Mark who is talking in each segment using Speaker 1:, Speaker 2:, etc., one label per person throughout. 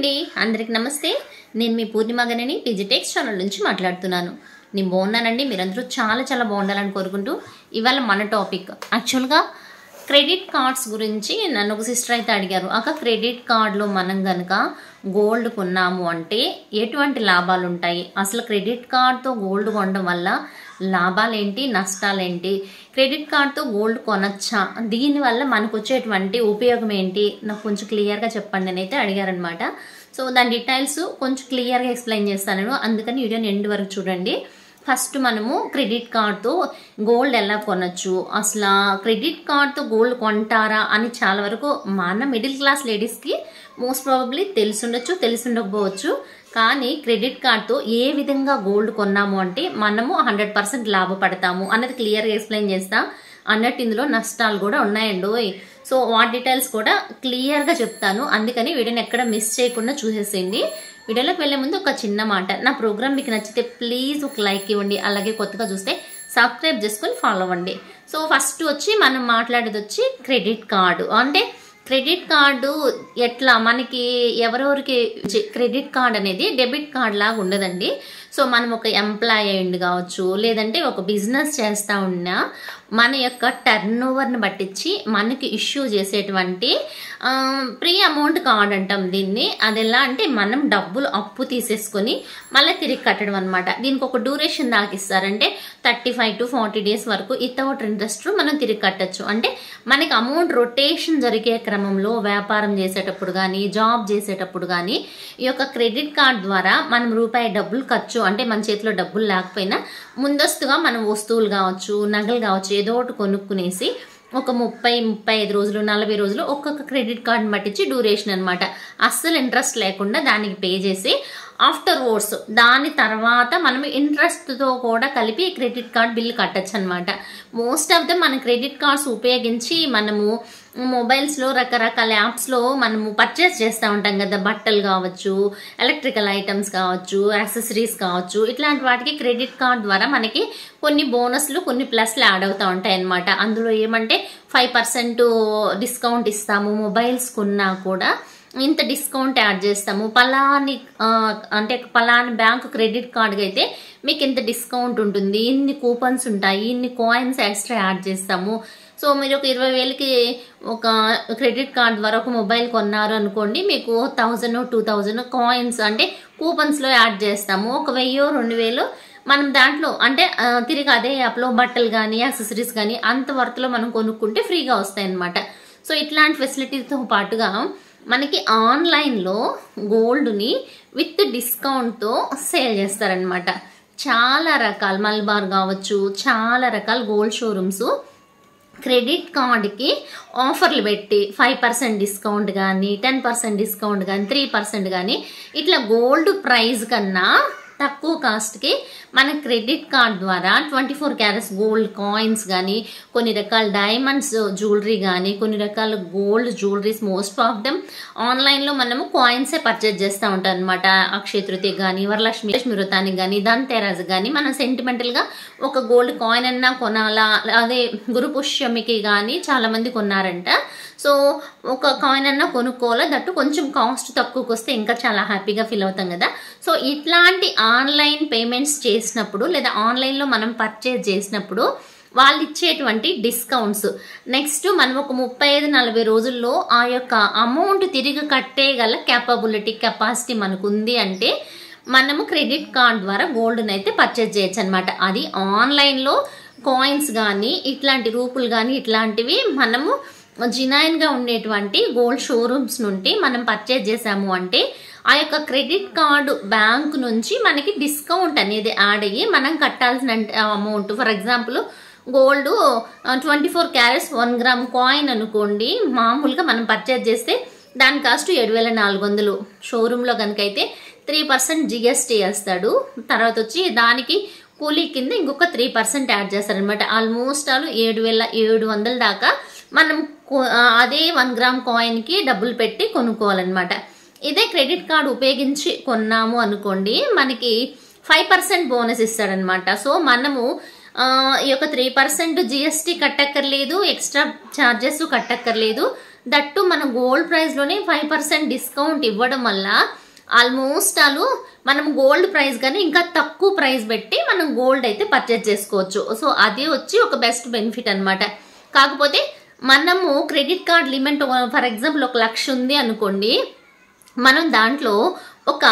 Speaker 1: అండి, అందరికి నమస్తే. నేను మీ పూర్ణిమ గణని పిజిటెక్స్ ఛానల్ నుంచి మాట్లాడుతున్నాను. నేను బాగున్నానండి. మీరందరూ చాలా బాగుండాలని కోరుకుంటూ ఇవాళ మన టాపిక్ యాక్చువల్గా క్రెడిట్ కార్డ్స్ గురించి నన్ను ఒక సిస్టర్ అయితే అడిగారు. క్రెడిట్ కార్డులో మనం కనుక గోల్డ్ కొన్నాము అంటే ఎటువంటి లాభాలు ఉంటాయి, అసలు క్రెడిట్ కార్డ్తో గోల్డ్ కొనడం వల్ల లాభాలు ఏంటి, నష్టాలు ఏంటి, క్రెడిట్ కార్డ్తో గోల్డ్ కొనచ్చా, దీనివల్ల మనకు వచ్చేటువంటి ఉపయోగం ఏంటి, నాకు కొంచెం క్లియర్గా చెప్పండి అని అయితే అడిగారనమాట. సో దాని డీటెయిల్స్ కొంచెం క్లియర్గా ఎక్స్ప్లెయిన్ చేస్తాను, అందుకని వీడియోని ఎండ్ వరకు చూడండి. ఫస్ట్ మనము క్రెడిట్ కార్డ్తో గోల్డ్ ఎలా కొనొచ్చు, అసలు క్రెడిట్ కార్డ్తో గోల్డ్ కొంటారా అని చాలా వరకు మన మిడిల్ క్లాస్ లేడీస్కి మోస్ట్ ప్రాబబ్లీ తెలిసి ఉండకపోవచ్చు. కానీ క్రెడిట్ కార్డ్తో ఏ విధంగా గోల్డ్ కొన్నాము అంటే మనము 100% లాభపడతాము అన్నది క్లియర్గా ఎక్స్ప్లెయిన్ చేస్తా. అన్నట్టు ఇందులో నష్టాలు కూడా ఉన్నాయండి. సో వాటి డీటెయిల్స్ కూడా క్లియర్గా చెప్తాను, అందుకని వీడియోని ఎక్కడ మిస్ చేయకుండా చూసేసేయండి. వీడియోలోకి వెళ్ళే ముందు ఒక చిన్న మాట, నా ప్రోగ్రామ్ మీకు నచ్చితే ప్లీజ్ ఒక లైక్ ఇవ్వండి, అలాగే కొత్తగా చూస్తే సబ్స్క్రైబ్ చేసుకొని ఫాలో అవ్వండి. సో ఫస్ట్ వచ్చి మనం మాట్లాడేది వచ్చి క్రెడిట్ కార్డు. అంటే క్రెడిట్ కార్డు ఎట్లా మనకి ఎవరెవరికి క్రెడిట్ కార్డ్ అనేది డెబిట్ కార్డ్ లాగా ఉండదండి. సో మనం ఒక ఎంప్లాయ్ అయ్యింది కావచ్చు, లేదంటే ఒక బిజినెస్ చేస్తూ ఉన్నా మన యొక్క టర్న్ ఓవర్ని బట్టించి మనకి ఇష్యూ చేసేటువంటి ప్రీ అమౌంట్ కార్డ్ అంటాం దీన్ని. అది ఎలా అంటే మనం డబ్బులు అప్పు తీసేసుకొని మళ్ళీ తిరిగి కట్టడం అనమాట. దీనికి ఒక డ్యూరేషన్ దాకా ఇస్తారంటే 35 to 40 days వరకు వితౌట్ ఇంట్రెస్ట్ మనం తిరిగి కట్టచ్చు. అంటే మనకి అమౌంట్ రొటేషన్ జరిగే క్రమంలో వ్యాపారం చేసేటప్పుడు కానీ జాబ్ చేసేటప్పుడు కానీ ఈ యొక్క క్రెడిట్ కార్డ్ ద్వారా మనం రూపాయి డబ్బులు ఖర్చు అంటే మన చేతిలో డబ్బులు లేకపోయినా ముందస్తుగా మనం వస్తువులు కావచ్చు, నగలు కావచ్చు, ఏదో ఒకటి కొనుక్కునేసి ఒక 30-35 రోజులు 40 రోజులు ఒక్కొక్క క్రెడిట్ కార్డ్ని పట్టించి డ్యూరేషన్ అనమాట. అస్సలు ఇంట్రెస్ట్ లేకుండా దానికి పే చేసి ఆఫ్టర్ వర్డ్స్ దాని తర్వాత మనం ఇంట్రెస్ట్తో కూడా కలిపి క్రెడిట్ కార్డ్ బిల్లు కట్టచ్చు అనమాట. మోస్ట్ ఆఫ్ ద మన క్రెడిట్ కార్డ్స్ ఉపయోగించి మనము మొబైల్స్లో రకరకాల యాప్స్లో మనము పర్చేస్ చేస్తూ ఉంటాం కదా, బట్టలు కావచ్చు, ఎలక్ట్రికల్ ఐటమ్స్ కావచ్చు, యాక్సెసరీస్ కావచ్చు, ఇట్లాంటి వాటికి క్రెడిట్ కార్డ్ ద్వారా మనకి కొన్ని బోనస్లు కొన్ని ప్లస్లు యాడ్ అవుతూ ఉంటాయి అన్నమాట. అందులో ఏమంటే 5% డిస్కౌంట్ ఇస్తాము, మొబైల్స్ కొన్నా కూడా ఇంత డిస్కౌంట్ యాడ్ చేస్తాము, పలాని బ్యాంకు క్రెడిట్ కార్డ్కి అయితే మీకు ఇంత డిస్కౌంట్ ఉంటుంది, ఇన్ని కూపన్స్ ఉంటాయి, ఇన్ని కాయిన్స్ ఎక్స్ట్రా యాడ్ చేస్తాము. సో మీరు ఒక 20,000కి ఒక క్రెడిట్ కార్డ్ ద్వారా ఒక మొబైల్ కొన్నారు అనుకోండి, మీకు 1000-2000 కాయిన్స్ అంటే కూపన్స్లో యాడ్ చేస్తాము. ఒక 1000-2000 మనం దాంట్లో అంటే తిరిగి అదే యాప్లో బట్టలు కానీ యాక్సెసరీస్ కానీ అంత వర్త్లో మనం కొనుక్కుంటే ఫ్రీగా వస్తాయి అన్నమాట. సో ఇట్లాంటి ఫెసిలిటీతో పాటుగా మనకి ఆన్లైన్లో గోల్డ్ని విత్ డిస్కౌంట్తో సేల్ చేస్తారనమాట. చాలా రకాల మల్బార్ కావచ్చు, చాలా రకాల గోల్డ్ షోరూమ్స్ క్రెడిట్ కార్డ్కి ఆఫర్లు పెట్టి 5% డిస్కౌంట్ కానీ 10% డిస్కౌంట్ కానీ 3% కానీ ఇట్లా గోల్డ్ ప్రైస్ కన్నా తక్కువ కాస్ట్కి మన క్రెడిట్ కార్డ్ ద్వారా 24 క్యారెట్స్ గోల్డ్ కాయిన్స్ కానీ, కొన్ని రకాల డైమండ్స్ జ్యువెలరీ కానీ, కొన్ని రకాల gold jewelleries most of them ఆన్లైన్లో మనము కాయిన్సే పర్చేజ్ చేస్తూ ఉంటాం అనమాట. అక్షయ తృతీయ కానీ, వరలక్ష్మి వ్రతానికి కానీ, ధన్తెరస్ కానీ మనం సెంటిమెంటల్గా ఒక గోల్డ్ కాయిన్ అన్నా కొనాలా, అదే గురు పుష్యమికి కానీ చాలామంది కొన్నారంట. సో ఒక కాయిన్ అన్నా కొనుక్కోవాలా, దట్టు కొంచెం కాస్ట్ తక్కువకి వస్తే ఇంకా చాలా హ్యాపీగా ఫీల్ అవుతాం కదా. సో ఇట్లాంటి ఆన్లైన్ పేమెంట్స్ చేసినప్పుడు లేదా ఆన్లైన్లో మనం పర్చేజ్ చేసినప్పుడు వాళ్ళు ఇచ్చేటువంటి డిస్కౌంట్స్, నెక్స్ట్ మనం ఒక 35-40 రోజుల్లో ఆ యొక్క అమౌంట్ తిరిగి కట్టేయగల కెపాసిటీ మనకు ఉంది అంటే మనము క్రెడిట్ కార్డ్ ద్వారా గోల్డ్ని అయితే పర్చేజ్ చేయొచ్చు అనమాట. అది ఆన్లైన్లో కాయిన్స్ కానీ ఇట్లాంటి రూపులు కానీ ఇట్లాంటివి మనము జినైన్గా ఉండేటువంటి గోల్డ్ షోరూమ్స్ నుండి మనం పర్చేజ్ చేసాము అంటే ఆ యొక్క క్రెడిట్ కార్డు బ్యాంకు నుంచి మనకి డిస్కౌంట్ అనేది యాడ్ అయ్యి మనం కట్టాల్సిన amount, for example gold 24 carats 1 gram coin అనుకోండి, మామూలుగా మనం పర్చేజ్ చేస్తే దాని కాస్ట్ 7,400. షోరూంలో కనుక అయితే 3% జిఎస్టీ వేస్తాడు. తర్వాత వచ్చి దానికి కూలీ కింద ఇంకొక 3% యాడ్ చేస్తారనమాట. ఆల్మోస్ట్ 7,700 దాకా మనం అదే 1 గ్రామ్ కాయిన్కి డబ్బులు పెట్టి కొనుక్కోవాలన్నమాట. ఇదే క్రెడిట్ కార్డు ఉపయోగించి కొన్నాము అనుకోండి, మనకి 5% బోనస్ ఇస్తాడనమాట. సో మనము ఈ యొక్క 3% జిఎస్టీ కట్టక్కర్లేదు, ఎక్స్ట్రా ఛార్జెస్ కట్టక్కర్లేదు, దట్టు మన గోల్డ్ ప్రైస్లోనే 5% డిస్కౌంట్ ఇవ్వడం వల్ల ఆల్మోస్ట్ మనం గోల్డ్ ప్రైస్ కానీ ఇంకా తక్కువ ప్రైస్ పెట్టి మనం గోల్డ్ అయితే పర్చేజ్ చేసుకోవచ్చు. సో అది వచ్చి ఒక బెస్ట్ బెనిఫిట్ అనమాట. కాకపోతే మనము credit card limit for example 1,00,000 ఉంది అనుకోండి, మనం దాంట్లో ఒక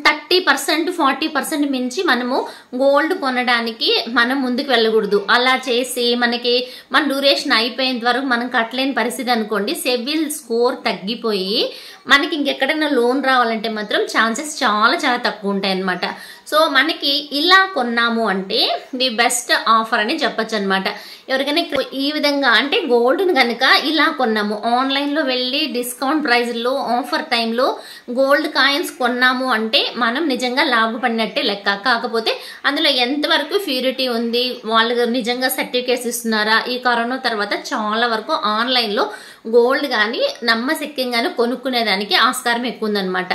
Speaker 1: 30% 40% మించి మనము గోల్డ్ కొనడానికి మనం ముందుకు వెళ్ళకూడదు. అలా చేసి మన డ్యూరేషన్ అయిపోయేంత వరకు మనం కట్టలేని పరిస్థితి అనుకోండి, సిబిల్ స్కోర్ తగ్గిపోయి మనకి ఇంకెక్కడైనా లోన్ రావాలంటే మాత్రం ఛాన్సెస్ చాలా చాలా తక్కువ ఉంటాయి అన్నమాట. సో మనకి ఇలా కొన్నాము అంటే ది బెస్ట్ ఆఫర్ అని చెప్పచ్చు అనమాట. ఎవరికైనా ఈ విధంగా అంటే గోల్డ్ని కనుక ఇలా కొన్నాము, ఆన్లైన్లో వెళ్ళి డిస్కౌంట్ ప్రైస్లో ఆఫర్ టైంలో గోల్డ్ కాయిన్స్ కొన్నాము అంటే మనం నిజంగా లాభపడినట్టే లెక్క. కాకపోతే అందులో ఎంతవరకు ప్యూరిటీ ఉంది, వాళ్ళు నిజంగా సర్టిఫికేట్స్ ఇస్తున్నారా, ఈ కరోనా తర్వాత చాలా వరకు ఆన్లైన్లో గోల్డ్ కానీ నమ్మశక్యంగానే కొనుక్కునేదానికి ఆస్కారం ఎక్కువ ఉందన్నమాట.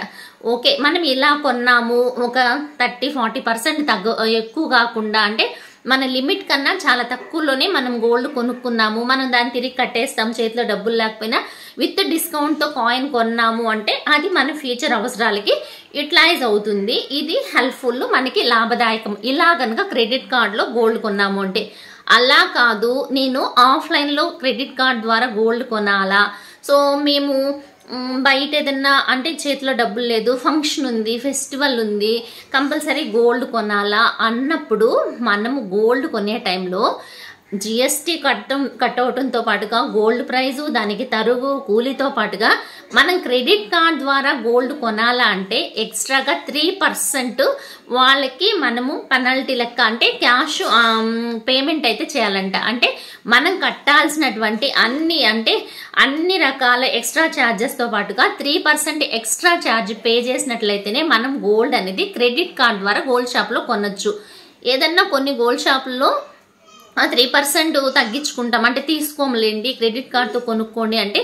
Speaker 1: ఓకే, మనం ఇలా కొన్నాము ఒక 30-40% ఎక్కువ కాకుండా, అంటే మన లిమిట్ కన్నా చాలా తక్కువలోనే మనం గోల్డ్ కొనుక్కున్నాము, మనం దాన్ని తిరిగి కట్టేస్తాం చేతిలో డబ్బులు లేకపోయినా, విత్ డిస్కౌంట్తో కాయిన్ కొన్నాము అంటే అది మన ఫ్యూచర్ అవసరాలకి యూటిలైజ్ అవుతుంది. ఇది హెల్ప్ఫుల్, మనకి లాభదాయకం. ఇలా కనుక క్రెడిట్ కార్డులో గోల్డ్ కొన్నాము అంటే. అలా కాదు నేను ఆఫ్లైన్లో క్రెడిట్ కార్డ్ ద్వారా గోల్డ్ కొనాలా, సో మేము బయట ఏదన్నా అంటే చేతిలో డబ్బులు లేదు, ఫంక్షన్ ఉంది, ఫెస్టివల్ ఉంది, కంపల్సరీ గోల్డ్ కొనాలా అన్నప్పుడు మనము గోల్డ్ కొనే టైంలో జిఎస్టీ కట్ అవటంతో పాటుగా గోల్డ్ ప్రైజు, దానికి తరుగు కూలీతో పాటుగా మనం క్రెడిట్ కార్డ్ ద్వారా గోల్డ్ కొనాలా అంటే ఎక్స్ట్రాగా 3% వాళ్ళకి మనము పెనాల్టీ లెక్క అంటే క్యాష్ పేమెంట్ అయితే చేయాలంట. అంటే మనం కట్టాల్సినటువంటి అన్ని రకాల ఎక్స్ట్రా ఛార్జెస్తో పాటుగా 3% ఎక్స్ట్రా ఛార్జ్ పే చేసినట్లయితేనే మనం గోల్డ్ అనేది క్రెడిట్ కార్డ్ ద్వారా గోల్డ్ షాప్లో కొనొచ్చు. ఏదన్నా కొన్ని గోల్డ్ షాపుల్లో 3% తగ్గించుకుంటాం అంటే తీసుకోమలేండి క్రెడిట్ కార్డ్తో కొనుక్కోండి అంటే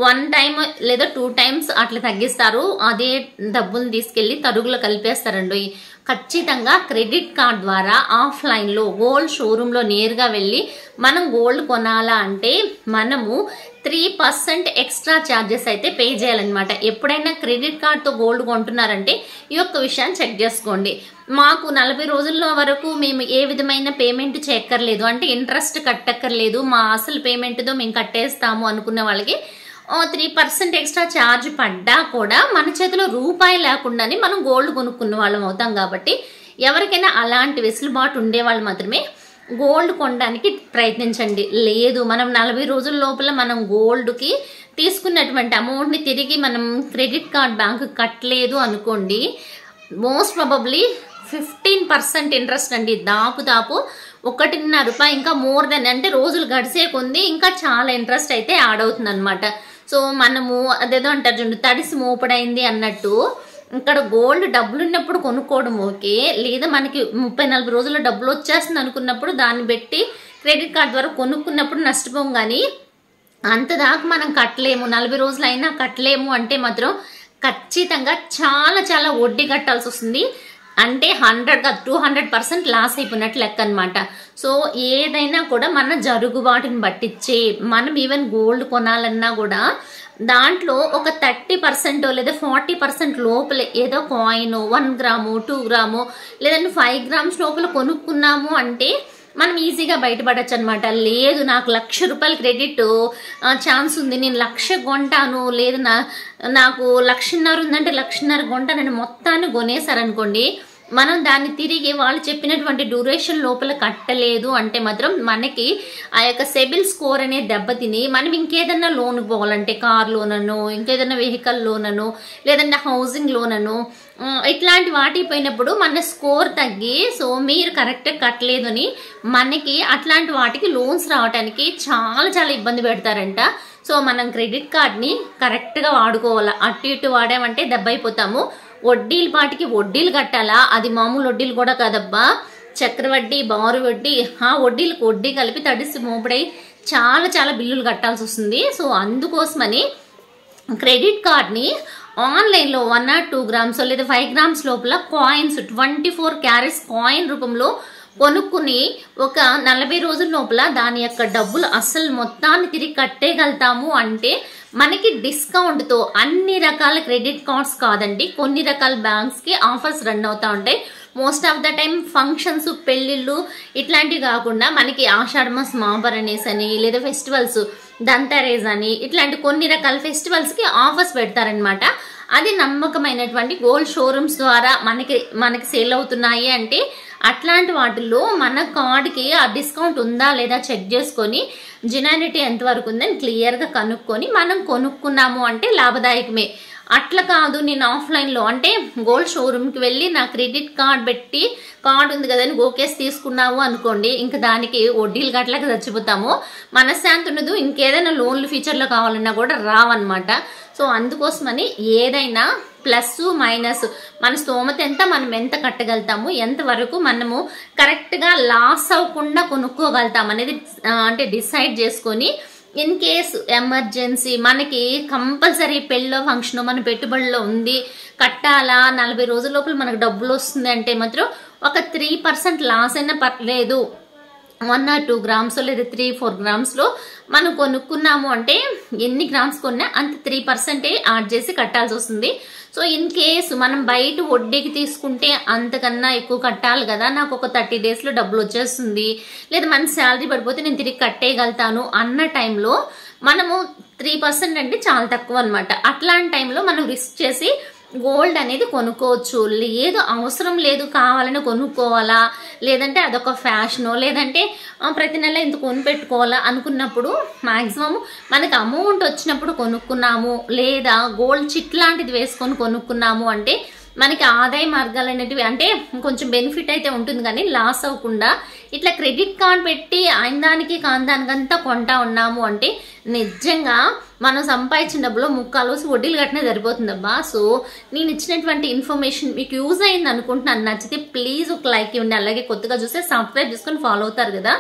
Speaker 1: 1 టైం లేదా 2 టైమ్స్ అట్లా తగ్గిస్తారు. అదే డబ్బులు తీసుకెళ్లి తరుగులో కలిపేస్తారండి. ఖచ్చితంగా క్రెడిట్ కార్డ్ ద్వారా ఆఫ్లైన్లో గోల్డ్ షోరూంలో నేరుగా వెళ్ళి మనం గోల్డ్ కొనాలా అంటే మనము 3% ఎక్స్ట్రా ఛార్జెస్ అయితే పే చేయాలన్నమాట. ఎప్పుడైనా క్రెడిట్ కార్డ్తో గోల్డ్ కొంటున్నారంటే ఈ యొక్క విషయాన్ని చెక్ చేసుకోండి. మాకు 40 రోజుల వరకు మేము ఏ విధమైన పేమెంట్ చేయక్కర్లేదు, అంటే ఇంట్రెస్ట్ కట్టక్కర్లేదు, మా అసలు పేమెంట్తో మేము కట్టేస్తాము అనుకున్న వాళ్ళకి 3% ఎక్స్ట్రా ఛార్జ్ పడ్డా కూడా మన చేతిలో రూపాయి లేకుండానే మనం గోల్డ్ కొనుక్కున్న వాళ్ళం అవుతాం. కాబట్టి ఎవరికైనా అలాంటి వెసులుబాటు ఉండేవాళ్ళు మాత్రమే గోల్డ్ కొనడానికి ప్రయత్నించండి. లేదు మనం 40 రోజుల లోపల మనం గోల్డ్కి తీసుకున్నటువంటి అమౌంట్ని తిరిగి మనం క్రెడిట్ కార్డ్ బ్యాంకు కట్టలేదు అనుకోండి, మోస్ట్ ప్రాబబ్లీ 15% ఇంట్రెస్ట్ అండి. దాపు 1.5 రూపాయి ఇంకా మోర్ దెన్, అంటే రోజులు గడిసే కొంది ఇంకా చాలా ఇంట్రెస్ట్ అయితే యాడ్ అవుతుంది అనమాట. సో మనము అదేదో అంటారు చూడండి, తడిసి మోపడైంది అన్నట్టు ఇక్కడ గోల్డ్ డబ్బులు ఉన్నప్పుడు కొనుక్కోవడం ఓకే, లేదా మనకి 30-40 రోజుల్లో డబ్బులు వచ్చేస్తుంది అనుకున్నప్పుడు దాన్ని పెట్టి క్రెడిట్ కార్డ్ ద్వారా కొనుక్కున్నప్పుడు నష్టపోం. కానీ అంతదాకా మనం కట్టలేము, 40 రోజులు అయినా కట్టలేము అంటే మాత్రం ఖచ్చితంగా చాలా చాలా వడ్డీ కట్టాల్సి వస్తుంది. అంటే 200% లాస్ అయిపోయినట్లు లెక్క అనమాట. సో ఏదైనా కూడా మన జరుగుబాటుని బట్టించే మనం ఈవెన్ గోల్డ్ కొనాలన్నా కూడా దాంట్లో ఒక 30% లేదా 40% లోపల ఏదో కాయిన్ 1 గ్రాము 2 గ్రాము లేదంటే 5 గ్రామ్స్ లోపల కొనుక్కున్నాము అంటే మనం ఈజీగా బయటపడచ్చు అనమాట. లేదు నాకు 1,00,000 రూపాయల క్రెడిట్ ఛాన్స్ ఉంది, నేను 1,00,000 కొంటాను, లేదు నాకు 1,50,000 ఉందంటే 1,50,000 కొంటానని మొత్తాన్ని కొనేసారనుకోండి, మనం దాన్ని తిరిగి వాళ్ళు చెప్పినటువంటి డ్యూరేషన్ లోపల కట్టలేదు అంటే మాత్రం మనకి ఆ యొక్క సిబిల్ స్కోర్ అనేది దెబ్బతిని మనం ఇంకేదన్నా లోన్ పోవాలంటే కార్ లోన్ అను, ఇంకేదన్నా వెహికల్ లోన్ అను, లేదంటే హౌసింగ్ లోన్ అను, ఇట్లాంటి వాటి పోయినప్పుడు మన స్కోర్ తగ్గి సో మీరు కరెక్ట్గా కట్టలేదు అని మనకి అట్లాంటి వాటికి లోన్స్ రావడానికి చాలా చాలా ఇబ్బంది పెడతారంట. సో మనం క్రెడిట్ కార్డ్ని కరెక్ట్గా వాడుకోవాలా. అటు ఇటు వాడామంటే దెబ్బ అయిపోతాము. వడ్డీల పాటికి వడ్డీలు కట్టాలా, అది మామూలు వడ్డీలు కూడా కాదబ్బా, చక్రవడ్డీ బారు వడ్డీ, ఆ వడ్డీలకు వడ్డీ కలిపి తడిసి మోపడై చాలా చాలా బిల్లులు కట్టాల్సి వస్తుంది. సో అందుకోసమని క్రెడిట్ కార్డ్ని ఆన్లైన్లో 1 or 2 గ్రామ్స్ లేదా 5 గ్రామ్స్ లోపల కాయిన్స్ 24 క్యారెట్స్ కాయిన్ రూపంలో కొనుక్కుని ఒక 40 రోజుల లోపల దాని యొక్క డబ్బులు అస్సలు మొత్తాన్ని తిరిగి కట్టేయగలుగుతాము అంటే మనకి డిస్కౌంట్తో అన్ని రకాల క్రెడిట్ కార్డ్స్ కాదండి, కొన్ని రకాల బ్యాంక్స్కి ఆఫర్స్ రన్ అవుతూ ఉంటాయి. Most of the time functions, పెళ్ళిళ్ళు ఇట్లాంటివి కాకుండా మనకి ఆషాఢ మాసం ఆభరణేస్ అని, లేదా ఫెస్టివల్స్ దంతరేజ్ అని, ఇట్లాంటి కొన్ని రకాల ఫెస్టివల్స్కి ఆఫర్స్ పెడతారనమాట. అది నమ్మకమైనటువంటి గోల్డ్ షోరూమ్స్ ద్వారా మనకి సేల్ అవుతున్నాయి అంటే అట్లాంటి వాటిల్లో మన కార్డ్కి ఆ డిస్కౌంట్ ఉందా లేదా చెక్ చేసుకొని జెన్యూనిటీ ఎంతవరకు ఉందని క్లియర్గా కనుక్కొని మనం కొనుక్కున్నాము అంటే లాభదాయకమే. అట్లా కాదు, నేను ఆఫ్లైన్లో అంటే గోల్డ్ షోరూమ్కి వెళ్ళి నా క్రెడిట్ కార్డ్ పెట్టి కార్డ్ ఉంది కదని గోకేసి తీసుకున్నాము అనుకోండి, ఇంకా దానికి వడ్డీలు గట్లకి చచ్చిపోతాము, మనశ్శాంతి ఉండదు, ఇంకేదైనా లోన్లు ఫ్యూచర్లో కావాలన్నా కూడా రావన్నమాట. సో అందుకోసమని ఏదైనా ప్లస్ మైనస్ మన స్తోమత ఎంత, మనం ఎంత కట్టగలుగుతాము, ఎంతవరకు మనము కరెక్ట్గా లాస్ అవ్వకుండా కొనుక్కోగలుగుతాం అనేది అంటే డిసైడ్ చేసుకొని ఇన్ కేస్ ఎమర్జెన్సీ మనకి కంపల్సరీ పెళ్ళో ఫంక్షన్ మన పెట్టుబడిలో ఉంది, కట్టాలా, 40 రోజుల లోపల మనకు డబ్బులు వస్తుంది అంటే మాత్రం ఒక 3% లాస్ అయినా పర్లేదు, 1 or 2 గ్రామ్స్ లేదా 3-4 గ్రామ్స్లో మనం కొనుక్కున్నాము అంటే ఎన్ని గ్రామ్స్ కొన్నా అంత 3% యాడ్ చేసి కట్టాల్సి వస్తుంది. సో ఇన్ కేసు మనం బయట వడ్డీకి తీసుకుంటే అంతకన్నా ఎక్కువ కట్టాలి కదా, నాకు ఒక 30 డేస్లో డబ్బులు వచ్చేస్తుంది, లేదా మన శాలరీ పడిపోతే నేను తిరిగి కట్టేయగలుగుతాను అన్న టైంలో మనము 3% అంటే చాలా తక్కువ అనమాట. అట్లాంటి టైంలో మనం రిస్క్ చేసి గోల్డ్ అనేది కొనుక్కోవచ్చు. లేదు అవసరం లేదు కావాలని కొనుక్కోవాలా, లేదంటే అదొక ఫ్యాషనో, లేదంటే ప్రతి నెల ఇంత కొని పెట్టుకోవాలా అనుకున్నప్పుడు మ్యాక్సిమం మనకి అమౌంట్ వచ్చినప్పుడు కొనుక్కున్నాము, లేదా గోల్డ్ చిట్ లాంటిది వేసుకొని కొనుక్కున్నాము అంటే మనకి ఆదాయ మార్గాలు అనేటివి అంటే కొంచెం బెనిఫిట్ అయితే ఉంటుంది, కానీ లాస్ అవ్వకుండా ఇట్లా క్రెడిట్ కార్డ్ పెట్టి దానికి కాందానికంతా కొంటా ఉన్నాము అంటే నిజంగా మనం సంపాదించిన డబ్బులో ముక్కాలు వడ్డీలు కట్టినా సరిపోతుందబ్బా. సో నేను ఇచ్చినటువంటి ఇన్ఫర్మేషన్ మీకు యూజ్ అయింది అనుకుంటున్నాను. నచ్చితే ప్లీజ్ ఒక లైక్ ఇవ్వండి, అలాగే కొత్తగా చూస్తే సబ్స్క్రైబ్ చేసుకొని ఫాలో అవుతారు కదా.